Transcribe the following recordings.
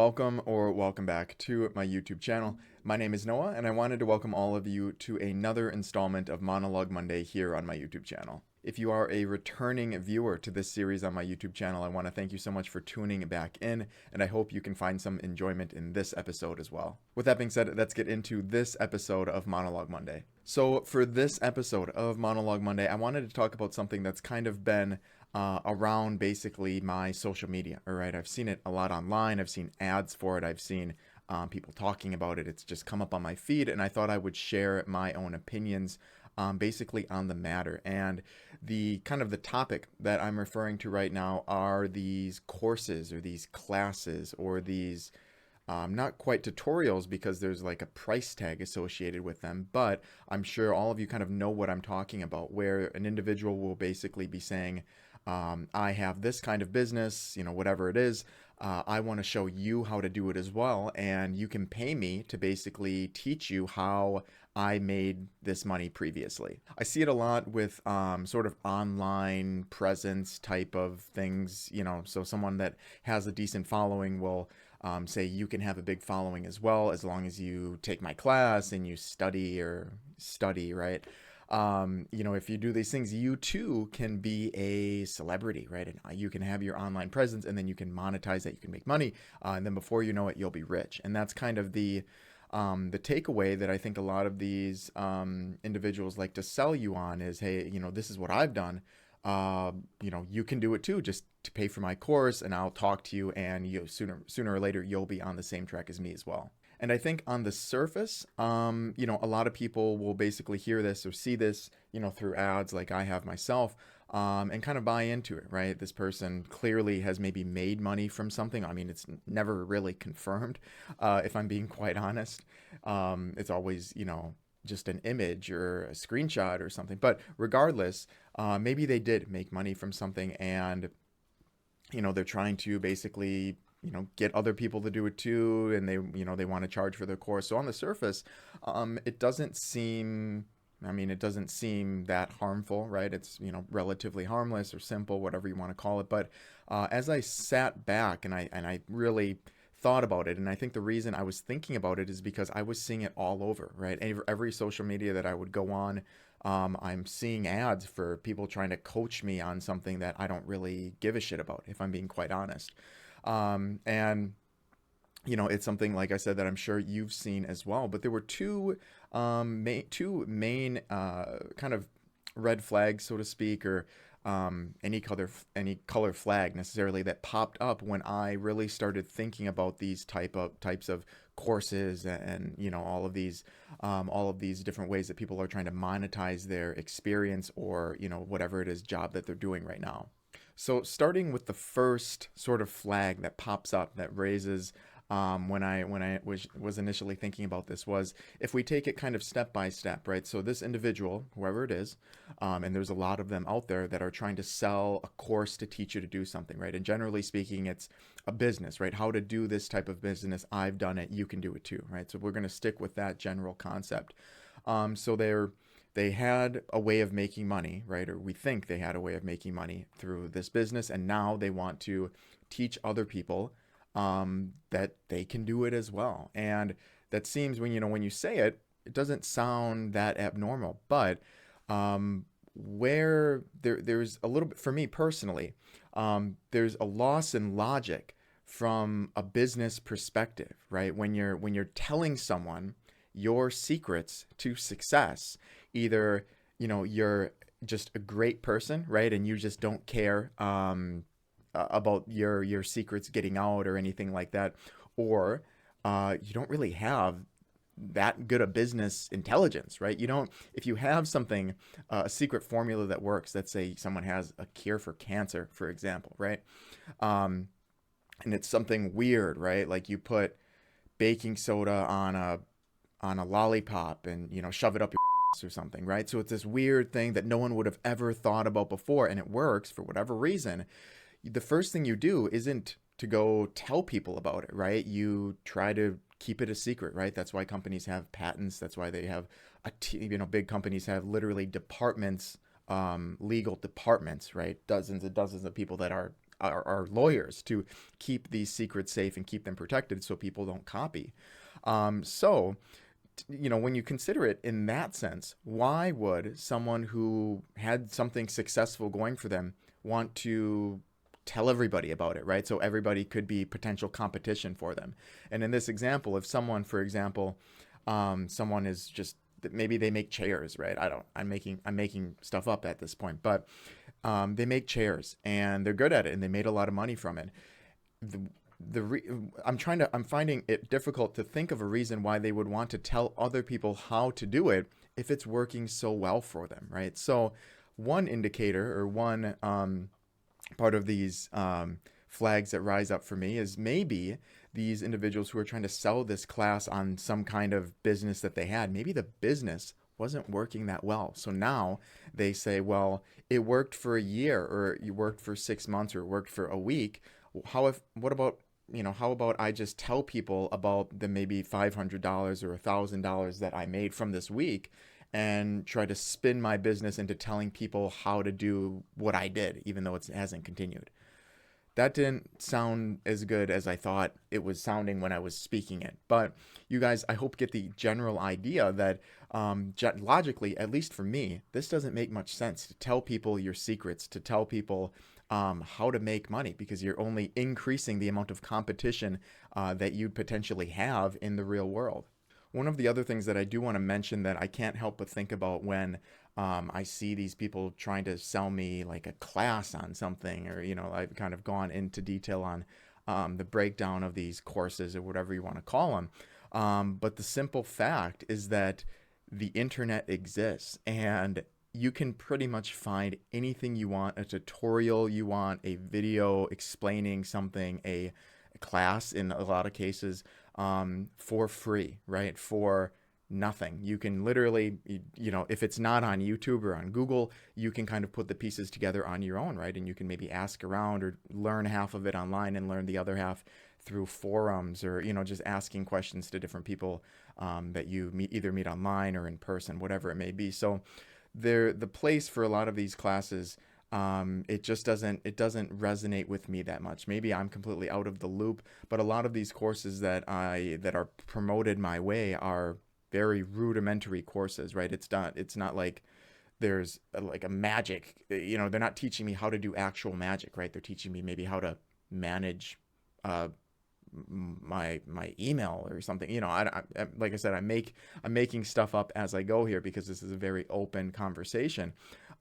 welcome back to my YouTube channel. My name is Noah, and I wanted to welcome all of you to another installment of Monologue Monday here on my YouTube channel. If you are a returning viewer to this series on my YouTube channel, I want to thank you so much for tuning back in, and I hope you can find some enjoyment in this episode as well. With that being said, let's get into this episode of Monologue Monday. So for this episode of Monologue Monday, I wanted to talk about something that's kind of been around basically my social media. All right, I've seen it a lot online. I've seen ads for it. I've seen people talking about it. It's just come up on my feed, and I thought I would share my own opinions basically on the matter. And the topic that I'm referring to right now are these courses or these classes or these not quite tutorials, because there's like a price tag associated with them, but I'm sure all of you kind of know what I'm talking about, where an individual will basically be saying, I have this kind of business, whatever it is. I want to show you how to do it as well, and you can pay me to basically teach you how I made this money previously. I see it a lot with sort of online presence type of things, so someone that has a decent following will say you can have a big following as well, as long as you take my class and you study, right? If you do these things, you too can be a celebrity, right? And you can have your online presence, and then you can monetize that. You can make money, and then before you know it, you'll be rich. And that's kind of the takeaway that I think a lot of these individuals like to sell you on is, hey, this is what I've done. You can do it too, just to pay for my course, and I'll talk to you, and sooner or later you'll be on the same track as me as well. And I think on the surface, a lot of people will basically hear this or see this, through ads like I have myself, and kind of buy into it, right? This person clearly has maybe made money from something. I mean, it's never really confirmed, if I'm being quite honest. It's always, just an image or a screenshot or something. But regardless, maybe they did make money from something, and, they're trying to basically get other people to do it too, and they want to charge for their course. So on the surface, it doesn't seem that harmful, right? It's, relatively harmless or simple, whatever you want to call it. But as I sat back and I really thought about it, and I think the reason I was thinking about it is because I was seeing it all over, right? Every social media that I would go on, I'm seeing ads for people trying to coach me on something that I don't really give a shit about, if I'm being quite honest. And it's something, like I said, that I'm sure you've seen as well. But there were two main kind of red flags, so to speak, or any color flag necessarily, that popped up when I really started thinking about these types of courses, and all of these different ways that people are trying to monetize their experience, or whatever it is, job that they're doing right now. So starting with the first sort of flag that pops up, that raises when I was initially thinking about this, was if we take it kind of step by step, right? So this individual, whoever it is, and there's a lot of them out there that are trying to sell a course to teach you to do something, right? And generally speaking, it's a business, right? How to do this type of business. I've done it. You can do it too, right? So we're going to stick with that general concept. So they had a way of making money, right? Or we think they had a way of making money through this business, and now they want to teach other people that they can do it as well. And that seems, when you say it, it doesn't sound that abnormal. But where there's a little bit, for me personally, there's a loss in logic from a business perspective, right? When you're telling someone your secrets to success, either you're just a great person, right, and you just don't care about your secrets getting out or anything like that, or you don't really have that good a business intelligence, right? If you have something, a secret formula that works, let's say someone has a cure for cancer, for example, right? And it's something weird, right? Like you put baking soda on a lollipop and shove it up your ass or something, right? So it's this weird thing that no one would have ever thought about before, and it works for whatever reason. The first thing you do isn't to go tell people about it, right? You try to keep it a secret, right? That's why companies have patents. That's why they have big companies have literally departments, legal departments, right? Dozens and dozens of people that are are lawyers to keep these secrets safe and keep them protected so people don't copy. So, when you consider it in that sense, why would someone who had something successful going for them want to tell everybody about it, right? So everybody could be potential competition for them. And in this example, if someone, for example, someone is just, maybe they make chairs, right? I'm making stuff up at this point, but they make chairs and they're good at it and they made a lot of money from it. I'm finding it difficult to think of a reason why they would want to tell other people how to do it if it's working so well for them, right? So one indicator, or one part of these flags that rise up for me, is maybe these individuals who are trying to sell this class on some kind of business that they had, maybe the business wasn't working that well. So now they say, well, it worked for a year, or you worked for 6 months, or it worked for a week. What about, how about I just tell people about the maybe $500 or $1,000 that I made from this week, and try to spin my business into telling people how to do what I did, even though it hasn't continued. That didn't sound as good as I thought it was sounding when I was speaking it. But you guys, I hope, get the general idea that logically, at least for me, this doesn't make much sense to tell people your secrets, to tell people how to make money, because you're only increasing the amount of competition that you'd potentially have in the real world. One of the other things that I do want to mention that I can't help but think about when I see these people trying to sell me like a class on something, or, I've kind of gone into detail on the breakdown of these courses, or whatever you want to call them. But the simple fact is that the internet exists, and you can pretty much find anything you want, a tutorial you want, a video explaining something, a class in a lot of cases, for free, right? For nothing. You can literally, if it's not on YouTube or on Google, you can kind of put the pieces together on your own, right? And you can maybe ask around, or learn half of it online and learn the other half through forums, or, just asking questions to different people that you either meet online or in person, whatever it may be. So the place for a lot of these classes, it doesn't resonate with me that much. Maybe I'm completely out of the loop, but a lot of these courses that are promoted my way are very rudimentary courses, right? It's not like there's like a magic, they're not teaching me how to do actual magic, right? They're teaching me maybe how to manage my email or something. Like I said, I'm making stuff up as I go here, because this is a very open conversation.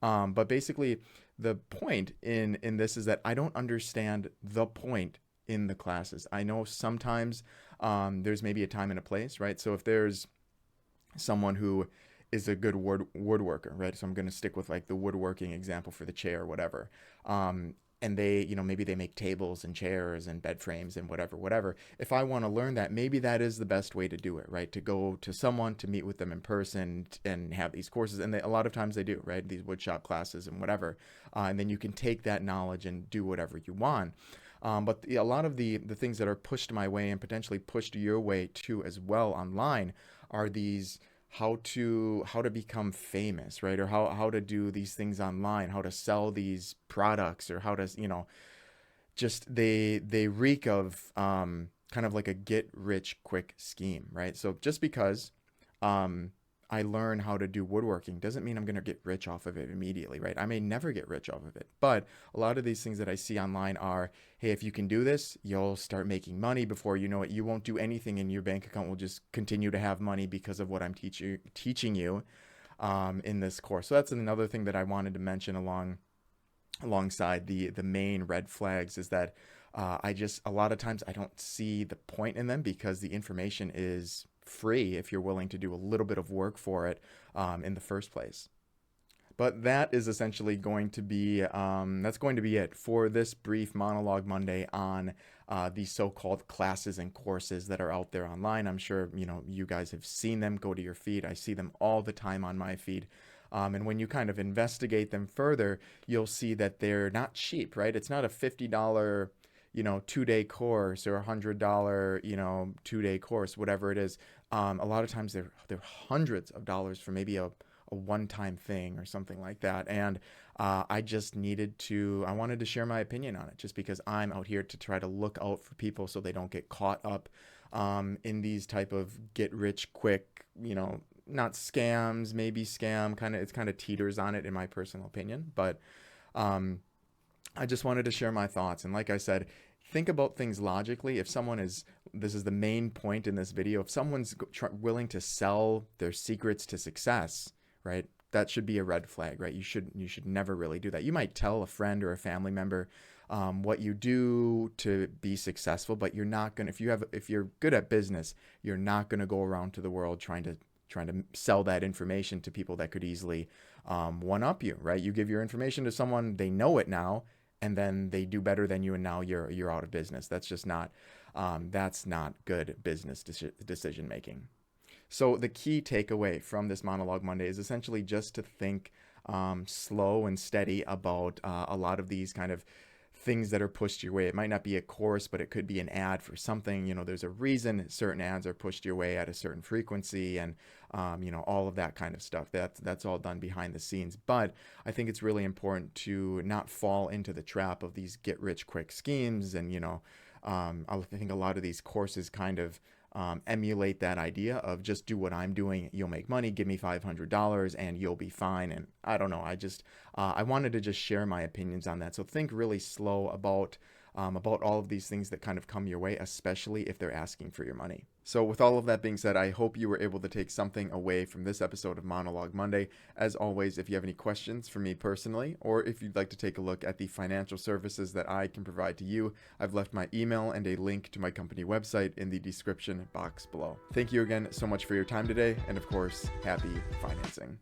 But basically, the point in this is that I don't understand the point in the classes. I know sometimes there's maybe a time and a place, right? So if there's someone who is a good woodworker, right? So I'm going to stick with like the woodworking example for the chair or whatever. And they, maybe they make tables and chairs and bed frames and whatever. If I want to learn that, maybe that is the best way to do it, right? To go to someone, to meet with them in person and have these courses. And a lot of times they do, right? These woodshop classes and whatever. And then you can take that knowledge and do whatever you want. But a lot of the things that are pushed my way, and potentially pushed your way too as well online, are these how to become famous, right? Or how to do these things online, how to sell these products, or how to, just they reek of kind of like a get rich quick scheme, right? So just because I learn how to do woodworking doesn't mean I'm going to get rich off of it immediately, right? I may never get rich off of it. But a lot of these things that I see online are, hey, if you can do this, you'll start making money. Before you know it, you won't do anything, and your bank account will just continue to have money because of what I'm teaching you in this course. So that's another thing that I wanted to mention alongside the main red flags, is that a lot of times I don't see the point in them, because the information is free if you're willing to do a little bit of work for it in the first place. But that is essentially going to be it for this brief Monologue Monday on the so-called classes and courses that are out there online. I'm sure you guys have seen them. Go to your feed. I see them all the time on my feed. And when you kind of investigate them further, you'll see that they're not cheap, right? It's not a $50 2-day course, or $100 2-day course, whatever it is. A lot of times they're hundreds of dollars for maybe a a one-time thing or something like that. And I wanted to share my opinion on it, just because I'm out here to try to look out for people so they don't get caught up in these type of get rich quick, not scams, maybe scam, it's kind of teeters on it in my personal opinion. But I just wanted to share my thoughts. And like I said, think about things logically. This is the main point in this video. If someone's willing to sell their secrets to success, right? That should be a red flag, right? You should never really do that. You might tell a friend or a family member what you do to be successful, but you're not gonna. If you're good at business, you're not gonna go around to the world trying to sell that information to people that could easily one up you, right? You give your information to someone, they know it now, and then they do better than you, and now you're out of business. That's just not good business decision making. So the key takeaway from this Monologue Monday is essentially just to think slow and steady about a lot of these kind of things that are pushed your way. It might not be a course, but it could be an ad for something. There's a reason certain ads are pushed your way at a certain frequency, and all of that kind of stuff. That's all done behind the scenes. But I think it's really important to not fall into the trap of these get rich quick schemes. And I think a lot of these courses kind of emulate that idea of just do what I'm doing, you'll make money, give me $500 and you'll be fine. And I don't know, I wanted to just share my opinions on that. So think really slow about all of these things that kind of come your way, especially if they're asking for your money. So with all of that being said, I hope you were able to take something away from this episode of Monologue Monday. As always, if you have any questions for me personally, or if you'd like to take a look at the financial services that I can provide to you, I've left my email and a link to my company website in the description box below. Thank you again so much for your time today, and of course, happy financing.